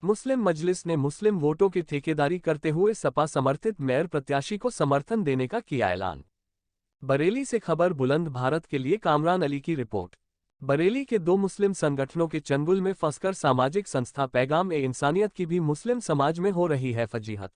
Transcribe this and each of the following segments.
मुस्लिम मजलिस ने मुस्लिम वोटों की ठेकेदारी करते हुए सपा समर्थित मेयर प्रत्याशी को समर्थन देने का किया ऐलान। बरेली से खबर बुलंद भारत के लिए कामरान अली की रिपोर्ट। बरेली के दो मुस्लिम संगठनों के चंगुल में फंसकर सामाजिक संस्था पैगाम-ए-इंसानियत की भी मुस्लिम समाज में हो रही है फजीहत।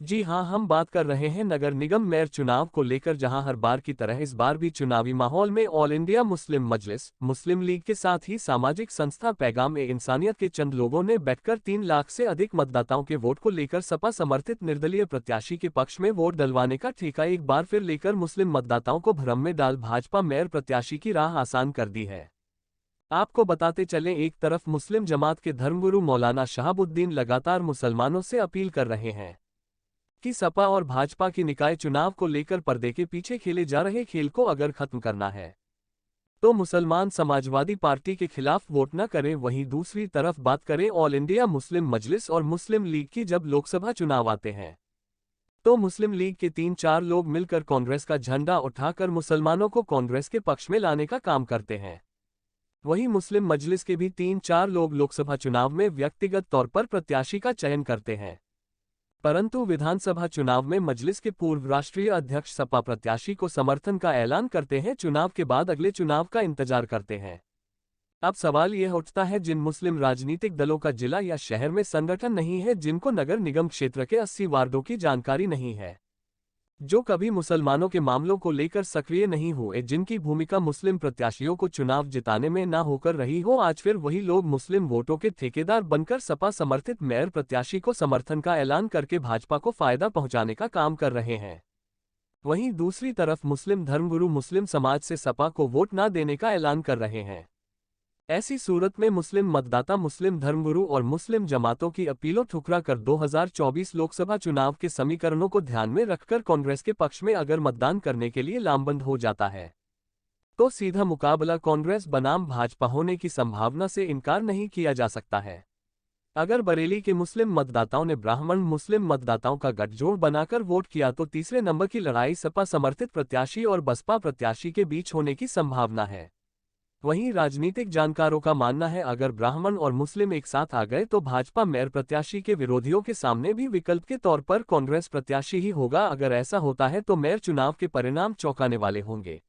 जी हां, हम बात कर रहे हैं नगर निगम मेयर चुनाव को लेकर, जहां हर बार की तरह इस बार भी चुनावी माहौल में ऑल इंडिया मुस्लिम मजलिस, मुस्लिम लीग के साथ ही सामाजिक संस्था पैगाम-ए-इंसानियत के चंद लोगों ने बैठकर 3 लाख से अधिक मतदाताओं के वोट को लेकर सपा समर्थित निर्दलीय प्रत्याशी के पक्ष में वोट डलवाने का ठेका एक बार फिर लेकर मुस्लिम मतदाताओं को भ्रम में डाल भाजपा मेयर प्रत्याशी की राह आसान कर दी है। आपको बताते चलें, एक तरफ मुस्लिम जमात के धर्मगुरु मौलाना शहाबुद्दीन लगातार मुसलमानों से अपील कर रहे हैं कि सपा और भाजपा की निकाय चुनाव को लेकर पर्दे के पीछे खेले जा रहे खेल को अगर खत्म करना है तो मुसलमान समाजवादी पार्टी के खिलाफ वोट न करें। वहीं दूसरी तरफ बात करें ऑल इंडिया मुस्लिम मजलिस और मुस्लिम लीग की, जब लोकसभा चुनाव आते हैं तो मुस्लिम लीग के 3-4 लोग मिलकर कांग्रेस का झंडा उठाकर मुसलमानों को कांग्रेस के पक्ष में लाने का काम करते हैं। वहीं मुस्लिम मजलिस के भी 3-4 लोग लोकसभा चुनाव में व्यक्तिगत तौर पर प्रत्याशी का चयन करते हैं, परंतु विधानसभा चुनाव में मजलिस के पूर्व राष्ट्रीय अध्यक्ष सपा प्रत्याशी को समर्थन का ऐलान करते हैं। चुनाव के बाद अगले चुनाव का इंतजार करते हैं। अब सवाल यह उठता है, जिन मुस्लिम राजनीतिक दलों का जिला या शहर में संगठन नहीं है, जिनको नगर निगम क्षेत्र के 80 वार्डों की जानकारी नहीं है, जो कभी मुसलमानों के मामलों को लेकर सक्रिय नहीं हुए, जिनकी भूमिका मुस्लिम प्रत्याशियों को चुनाव जिताने में न होकर रही हो, आज फिर वही लोग मुस्लिम वोटों के ठेकेदार बनकर सपा समर्थित मेयर प्रत्याशी को समर्थन का ऐलान करके भाजपा को फायदा पहुंचाने का काम कर रहे हैं। वहीं दूसरी तरफ मुस्लिम धर्मगुरु मुस्लिम समाज से सपा को वोट न देने का ऐलान कर रहे हैं। ऐसी सूरत में मुस्लिम मतदाता मुस्लिम धर्मगुरु और मुस्लिम जमातों की अपीलों ठुकरा कर 2024 लोकसभा चुनाव के समीकरणों को ध्यान में रखकर कांग्रेस के पक्ष में अगर मतदान करने के लिए लामबंद हो जाता है तो सीधा मुकाबला कांग्रेस बनाम भाजपा होने की संभावना से इनकार नहीं किया जा सकता है। अगर बरेली के मुस्लिम मतदाताओं ने ब्राह्मण मुस्लिम मतदाताओं का गठजोड़ बनाकर वोट किया तो तीसरे नंबर की लड़ाई सपा समर्थित प्रत्याशी और बसपा प्रत्याशी के बीच होने की संभावना है। वहीं राजनीतिक जानकारों का मानना है, अगर ब्राह्मण और मुस्लिम एक साथ आ गए तो भाजपा मेयर प्रत्याशी के विरोधियों के सामने भी विकल्प के तौर पर कांग्रेस प्रत्याशी ही होगा। अगर ऐसा होता है तो मेयर चुनाव के परिणाम चौंकाने वाले होंगे।